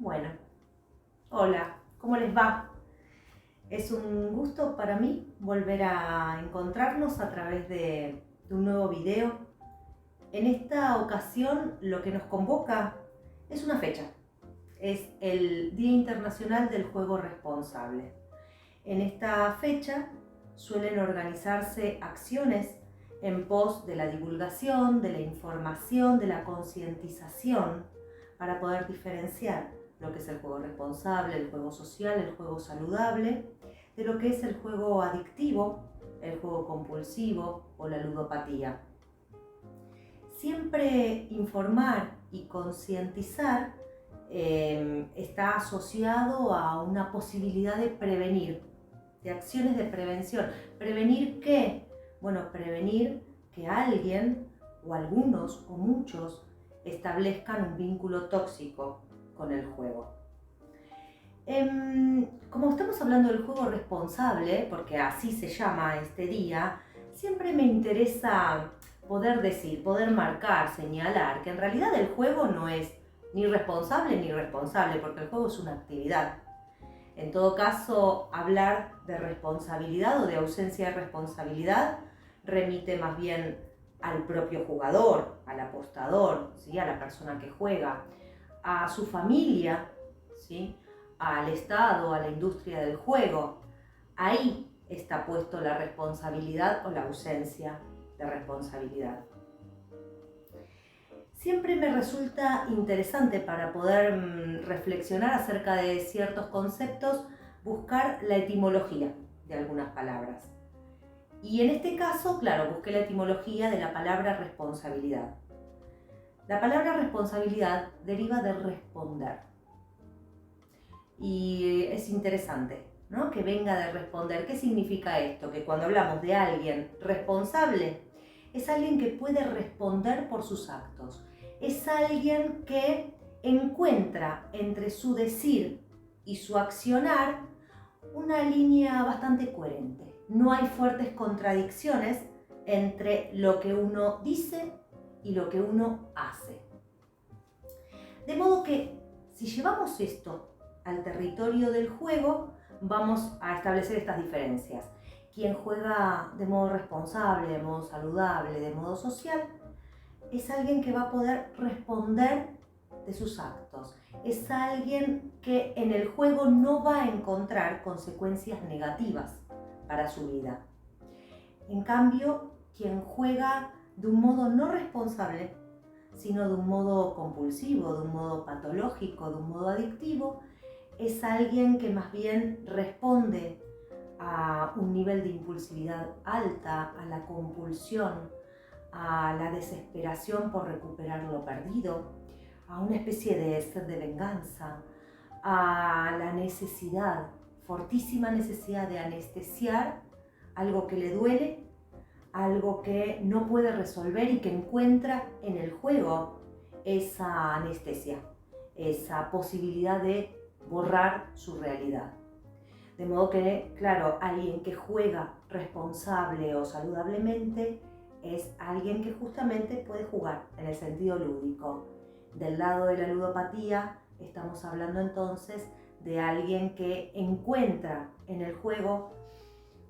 Bueno, hola, ¿cómo les va? Es un gusto para mí volver a encontrarnos a través de un nuevo video. En esta ocasión lo que nos convoca es una fecha. Es el Día Internacional del Juego Responsable. En esta fecha suelen organizarse acciones en pos de la divulgación, de la información, de la concientización para poder diferenciar lo que es el juego responsable, el juego social, el juego saludable, de lo que es el juego adictivo, el juego compulsivo o la ludopatía. Siempre informar y concientizar está asociado a una posibilidad de prevenir, de acciones de prevención. ¿Prevenir qué? Bueno, prevenir que alguien o algunos o muchos establezcan un vínculo tóxico con el juego. Como estamos hablando del juego responsable, porque así se llama este día, siempre me interesa poder decir, poder marcar, señalar que en realidad el juego no es ni responsable ni irresponsable, porque el juego es una actividad. En todo caso, hablar de responsabilidad o de ausencia de responsabilidad remite más bien al propio jugador, al apostador, ¿sí? A la persona que juega, a su familia, ¿sí? Al Estado, a la industria del juego. Ahí está puesto la responsabilidad o la ausencia de responsabilidad. Siempre me resulta interesante para poder reflexionar acerca de ciertos conceptos, buscar la etimología de algunas palabras. Y en este caso, claro, busqué la etimología de la palabra responsabilidad. La palabra responsabilidad deriva de responder. Y es interesante, ¿no? Que venga de responder. ¿Qué significa esto? Que cuando hablamos de alguien responsable, es alguien que puede responder por sus actos. Es alguien que encuentra entre su decir y su accionar una línea bastante coherente. No hay fuertes contradicciones entre lo que uno dice y lo que uno hace. De modo que si llevamos esto al territorio del juego, vamos a establecer estas diferencias. Quien juega de modo responsable, de modo saludable, de modo social, es alguien que va a poder responder de sus actos. Es alguien que en el juego no va a encontrar consecuencias negativas para su vida. En cambio, quien juega de un modo no responsable, sino de un modo compulsivo, de un modo patológico, de un modo adictivo, es alguien que más bien responde a un nivel de impulsividad alta, a la compulsión, a la desesperación por recuperar lo perdido, a una especie de sed de venganza, a la necesidad, fortísima necesidad de anestesiar algo que le duele, algo que no puede resolver y que encuentra en el juego esa anestesia, esa posibilidad de borrar su realidad. De modo que, claro, alguien que juega responsable o saludablemente es alguien que justamente puede jugar en el sentido lúdico. Del lado de la ludopatía estamos hablando entonces de alguien que encuentra en el juego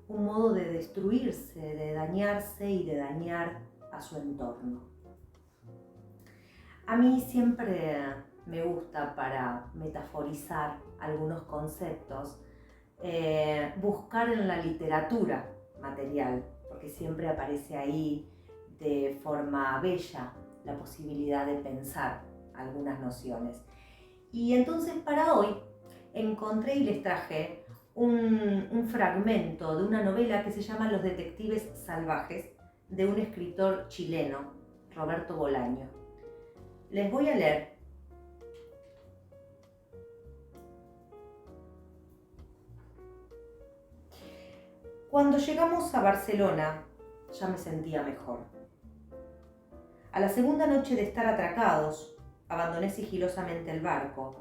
un modo de destruirse, de dañarse y de dañar a su entorno. A mí siempre me gusta, para metaforizar algunos conceptos, buscar en la literatura material, porque siempre aparece ahí de forma bella la posibilidad de pensar algunas nociones. Y entonces para hoy encontré y les traje un fragmento de una novela que se llama Los Detectives Salvajes, de un escritor chileno, Roberto Bolaño. Les voy a leer. Cuando llegamos a Barcelona, ya me sentía mejor. A la segunda noche de estar atracados, abandoné sigilosamente el barco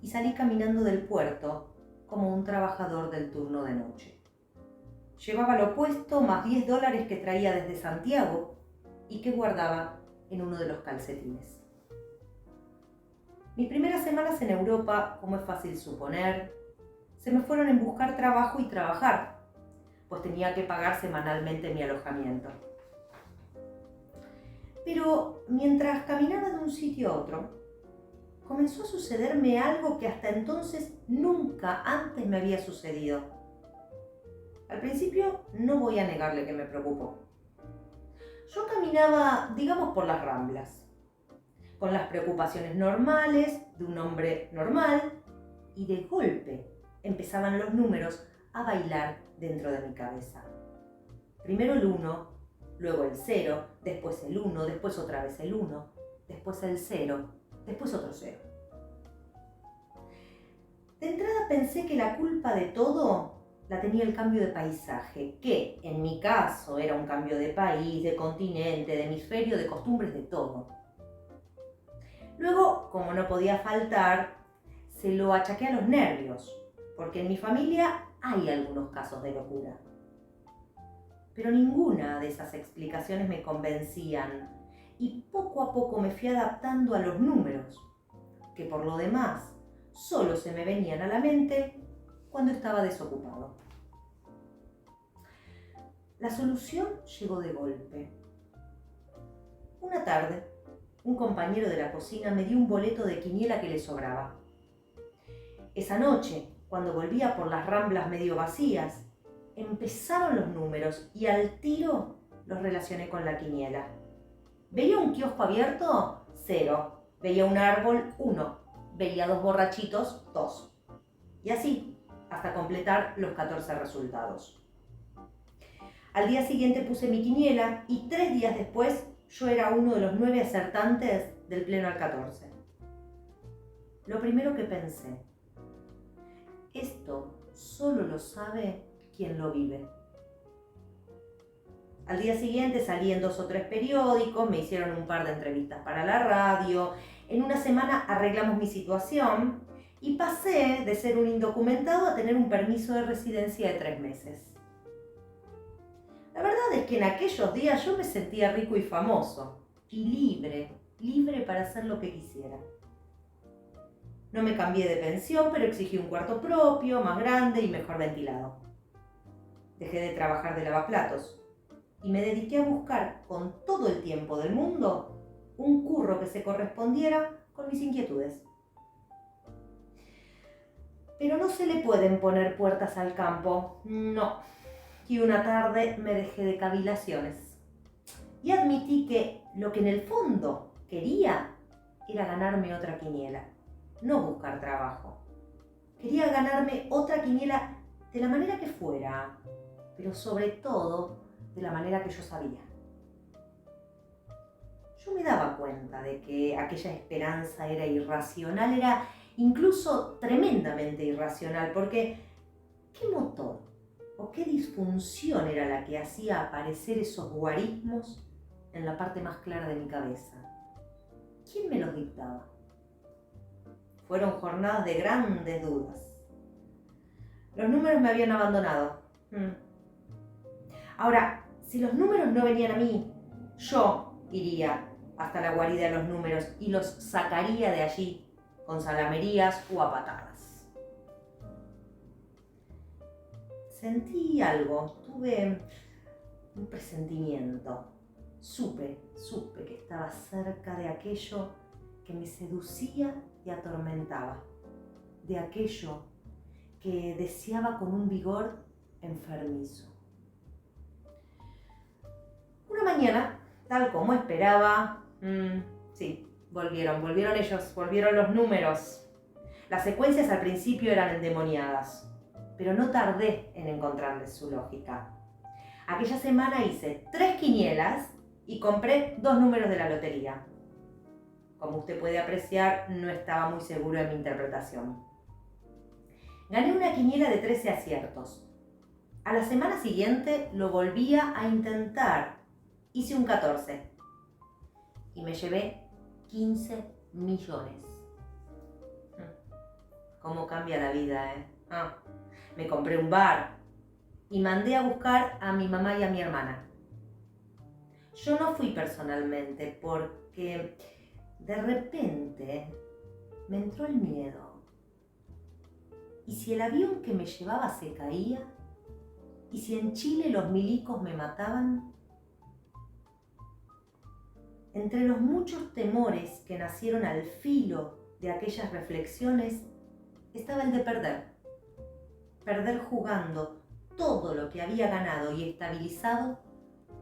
y salí caminando del puerto como un trabajador del turno de noche. Llevaba lo puesto más $10 que traía desde Santiago y que guardaba en uno de los calcetines. Mis primeras semanas en Europa, como es fácil suponer, se me fueron en buscar trabajo y trabajar, pues tenía que pagar semanalmente mi alojamiento. Pero mientras caminaba de un sitio a otro, comenzó a sucederme algo que hasta entonces nunca antes me había sucedido. Al principio no voy a negarle que me preocupó. Yo caminaba, digamos, por las Ramblas, con las preocupaciones normales de un hombre normal, y de golpe empezaban los números a bailar dentro de mi cabeza. Primero el 1, luego el 0, después el 1, después otra vez el 1, después el 0, después otro 0. De entrada pensé que la culpa de todo la tenía el cambio de paisaje, que en mi caso era un cambio de país, de continente, de hemisferio, de costumbres, de todo. Luego, como no podía faltar, se lo achaqué a los nervios, porque en mi familia hay algunos casos de locura. Pero ninguna de esas explicaciones me convencían y poco a poco me fui adaptando a los números, que por lo demás solo se me venían a la mente cuando estaba desocupado. La solución llegó de golpe. Una tarde, un compañero de la cocina me dio un boleto de quiniela que le sobraba. Esa noche, cuando volvía por las Ramblas medio vacías, empezaron los números y al tiro los relacioné con la quiniela. ¿Veía un kiosco abierto? 0. Veía un árbol? 1. Veía 2 borrachitos? 2. Y así, hasta completar los 14 resultados. Al día siguiente puse mi quiniela y 3 días después yo era uno de los 9 acertantes del pleno al 14. Lo primero que pensé, esto solo lo sabe quien lo vive. Al día siguiente salí en 2 o 3 periódicos, me hicieron un par de entrevistas para la radio, en una semana arreglamos mi situación y pasé de ser un indocumentado a tener un permiso de residencia de 3 meses. La verdad es que en aquellos días yo me sentía rico y famoso, y libre para hacer lo que quisiera. No me cambié de pensión, pero exigí un cuarto propio, más grande y mejor ventilado. Dejé de trabajar de lavaplatos y me dediqué a buscar con todo el tiempo del mundo un curro que se correspondiera con mis inquietudes. Pero no se le pueden poner puertas al campo, no. Y una tarde me dejé de cavilaciones y admití que lo que en el fondo quería era ganarme otra quiniela, no buscar trabajo. Quería ganarme otra quiniela de la manera que fuera, pero sobre todo de la manera que yo sabía. Yo me daba cuenta de que aquella esperanza era irracional, era incluso tremendamente irracional, porque ¿qué motor o qué disfunción era la que hacía aparecer esos guarismos en la parte más clara de mi cabeza? ¿Quién me los dictaba? Fueron jornadas de grandes dudas. Los números me habían abandonado. Ahora, si los números no venían a mí, yo iría hasta la guarida de los números y los sacaría de allí con salamerías o a patadas. Sentí algo, tuve un presentimiento. Supe que estaba cerca de aquello que me seducía y atormentaba, de aquello que deseaba con un vigor enfermizo. Una mañana, tal como esperaba, sí, volvieron ellos, volvieron los números. Las secuencias al principio eran endemoniadas, pero no tardé en encontrarles su lógica. Aquella semana hice 3 quinielas y compré 2 números de la lotería. Como usted puede apreciar, no estaba muy seguro de mi interpretación. Gané una quiniela de 13 aciertos. A la semana siguiente lo volvía a intentar. Hice un 14 y me llevé 15 millones. ¿Cómo cambia la vida, Me compré un bar y mandé a buscar a mi mamá y a mi hermana. Yo no fui personalmente porque de repente me entró el miedo. ¿Y si el avión que me llevaba se caía? ¿Y si en Chile los milicos me mataban? Entre los muchos temores que nacieron al filo de aquellas reflexiones estaba el de perder. Perder jugando todo lo que había ganado y estabilizado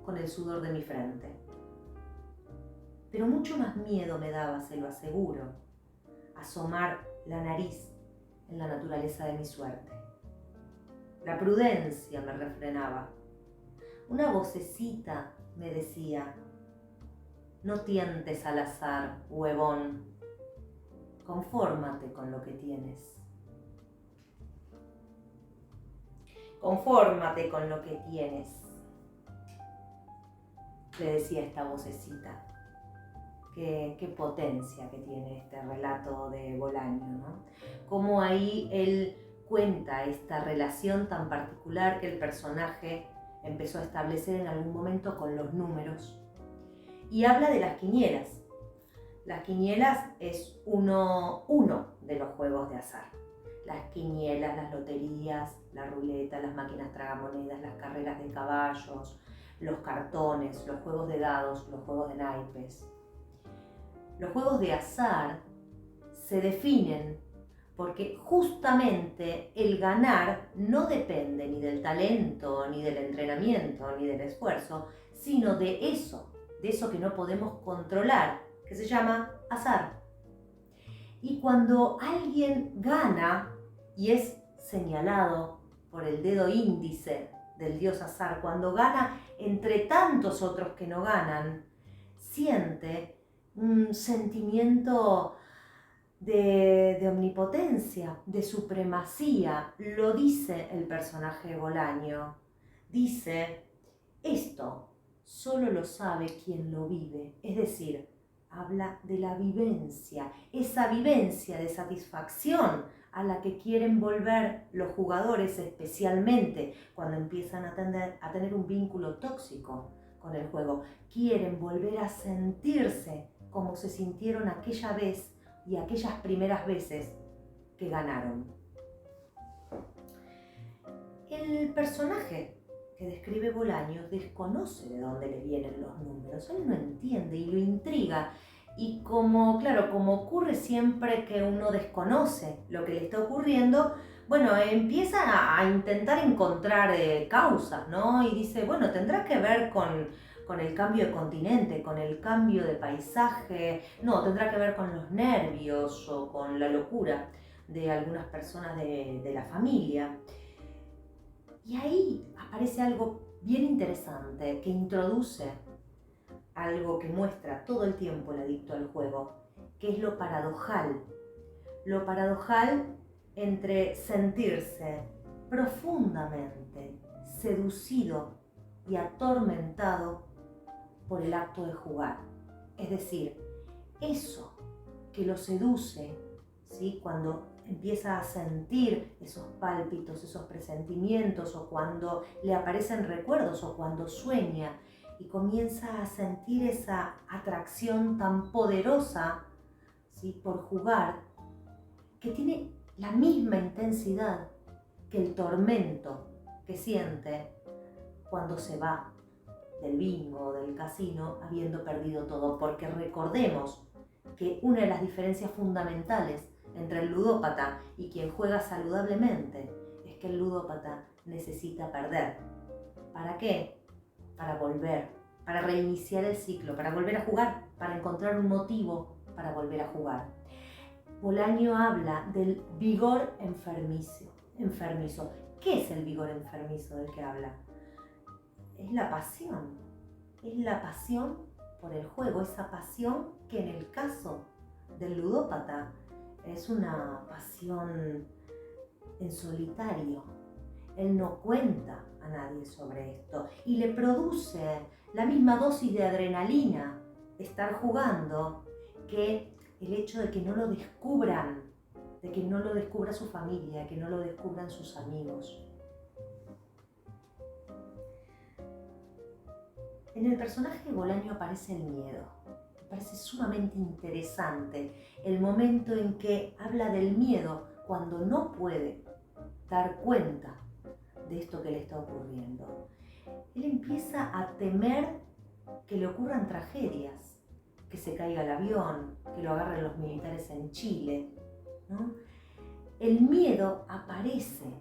con el sudor de mi frente. Pero mucho más miedo me daba, se lo aseguro, asomar la nariz en la naturaleza de mi suerte. La prudencia me refrenaba. Una vocecita me decía: no tientes al azar, huevón. Confórmate con lo que tienes. Confórmate con lo que tienes, le decía esta vocecita. Qué potencia que tiene este relato de Bolaño, ¿no? Cómo ahí él cuenta esta relación tan particular que el personaje empezó a establecer en algún momento con los números. Y habla de las quinielas. Las quinielas es uno de los juegos de azar. Las quinielas, las loterías, la ruleta, las máquinas tragamonedas, las carreras de caballos, los cartones, los juegos de dados, los juegos de naipes. Los juegos de azar se definen porque justamente el ganar no depende ni del talento, ni del entrenamiento, ni del esfuerzo, sino de eso que no podemos controlar, que se llama azar. Y cuando alguien gana y es señalado por el dedo índice del dios azar, cuando gana entre tantos otros que no ganan, siente un sentimiento de omnipotencia, de supremacía. Lo dice el personaje Bolaño. Dice: esto solo lo sabe quien lo vive. Es decir, habla de la vivencia, esa vivencia de satisfacción a la que quieren volver los jugadores, especialmente cuando empiezan a tener un vínculo tóxico con el juego. Quieren volver a sentirse como se sintieron aquella vez y aquellas primeras veces que ganaron. El personaje que describe Bolaño desconoce de dónde le vienen los números, él no entiende y lo intriga. Y como ocurre siempre que uno desconoce lo que le está ocurriendo, bueno, empieza a intentar encontrar causas, ¿no? Y dice, bueno, tendrá que ver con el cambio de continente, con el cambio de paisaje, no, tendrá que ver con los nervios o con la locura de algunas personas de la familia. Y ahí aparece algo bien interesante que introduce algo que muestra todo el tiempo el adicto al juego, que es lo paradojal entre sentirse profundamente seducido y atormentado por el acto de jugar. Es decir, eso que lo seduce, ¿sí? Cuando empieza a sentir esos pálpitos, esos presentimientos, o cuando le aparecen recuerdos, o cuando sueña y comienza a sentir esa atracción tan poderosa, ¿sí? Por jugar, que tiene la misma intensidad que el tormento que siente cuando se va del bingo o del casino habiendo perdido todo. Porque recordemos que una de las diferencias fundamentales entre el ludópata y quien juega saludablemente es que el ludópata necesita perder. ¿Para qué? Para volver, para reiniciar el ciclo, para volver a jugar, para encontrar un motivo para volver a jugar. Bolaño habla del vigor enfermizo. ¿Qué es el vigor enfermizo del que habla? Es la pasión por el juego, esa pasión que en el caso del ludópata es una pasión en solitario. Él no cuenta a nadie sobre esto y le produce la misma dosis de adrenalina estar jugando que el hecho de que no lo descubran, de que no lo descubra su familia, que no lo descubran sus amigos. En el personaje de Bolaño aparece el miedo. parece sumamente interesante el momento en que habla del miedo cuando no puede dar cuenta de esto que le está ocurriendo. Él empieza a temer que le ocurran tragedias, que se caiga el avión, que lo agarren los militares en Chile, ¿no? El miedo aparece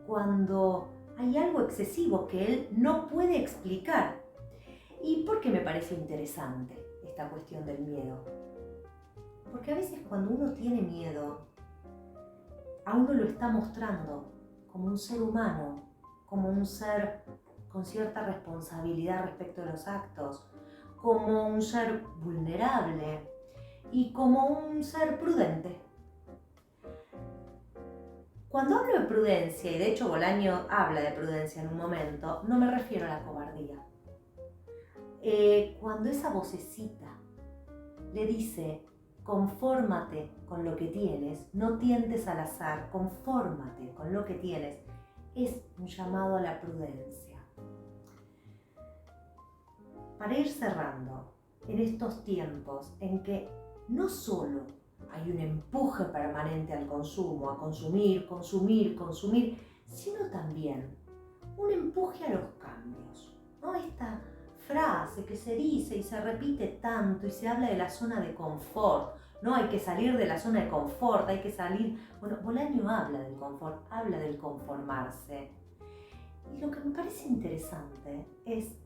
cuando hay algo excesivo que él no puede explicar. ¿Y por qué me parece interesante esta cuestión del miedo? Porque a veces cuando uno tiene miedo, a uno lo está mostrando como un ser humano, como un ser con cierta responsabilidad respecto de los actos, como un ser vulnerable y como un ser prudente. Cuando hablo de prudencia, y de hecho Bolaño habla de prudencia en un momento, no me refiero a la cobardía. Cuando esa vocecita le dice, confórmate con lo que tienes, no tientes al azar, confórmate con lo que tienes, es un llamado a la prudencia. Para ir cerrando, en estos tiempos en que no solo hay un empuje permanente al consumo, a consumir, sino también un empuje a los cambios, ¿no? Esta frase que se dice y se repite tanto y se habla de la zona de confort, ¿no? Hay que salir de la zona de confort, hay que salir... Bueno, Bolaño habla del confort, habla del conformarse. Y lo que me parece interesante es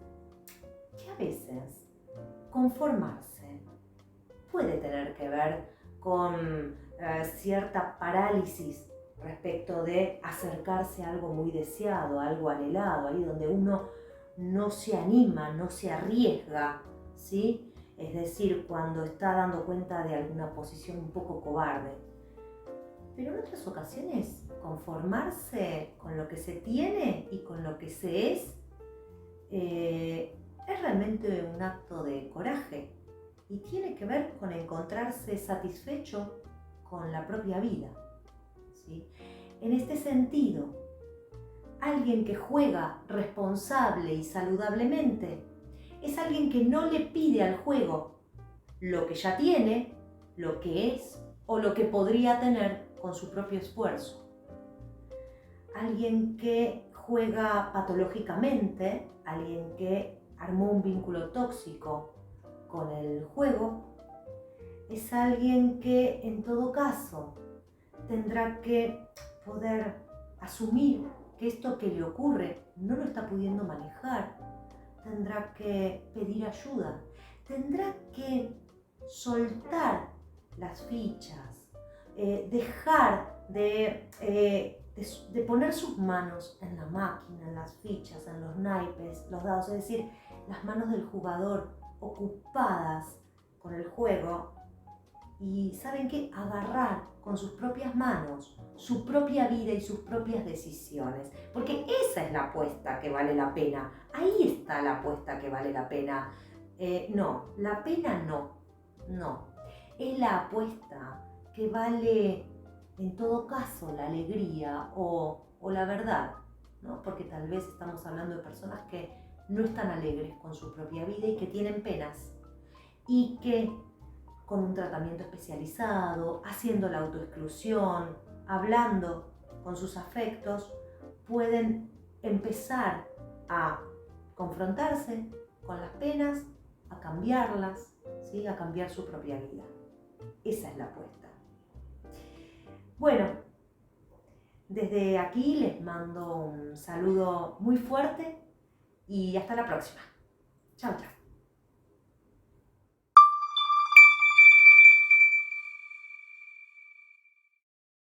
que a veces conformarse puede tener que ver con cierta parálisis respecto de acercarse a algo muy deseado, a algo anhelado, ahí donde uno no se anima, no se arriesga, ¿sí? Es decir, cuando está dando cuenta de alguna posición un poco cobarde. Pero en otras ocasiones, conformarse con lo que se tiene y con lo que se es realmente un acto de coraje y tiene que ver con encontrarse satisfecho con la propia vida, ¿sí? En este sentido, alguien que juega responsable y saludablemente es alguien que no le pide al juego lo que ya tiene, lo que es o lo que podría tener con su propio esfuerzo. Alguien que juega patológicamente, alguien que armó un vínculo tóxico con el juego, es alguien que en todo caso tendrá que poder asumir que esto que le ocurre no lo está pudiendo manejar, tendrá que pedir ayuda, tendrá que soltar las fichas, dejar de poner sus manos en la máquina, en las fichas, en los naipes, los dados, es decir, las manos del jugador ocupadas con el juego y, ¿saben qué? Agarrar con sus propias manos su propia vida y sus propias decisiones, porque esa es la apuesta que vale la pena, ahí está la apuesta que vale la pena. No, la pena no, es la apuesta que vale en todo caso la alegría o la verdad, ¿no? Porque tal vez estamos hablando de personas que no están alegres con su propia vida y que tienen penas y que con un tratamiento especializado, haciendo la autoexclusión, hablando con sus afectos, pueden empezar a confrontarse con las penas, a cambiarlas, ¿sí? A cambiar su propia vida. Esa es la apuesta. Bueno, desde aquí les mando un saludo muy fuerte y hasta la próxima. Chao, chao.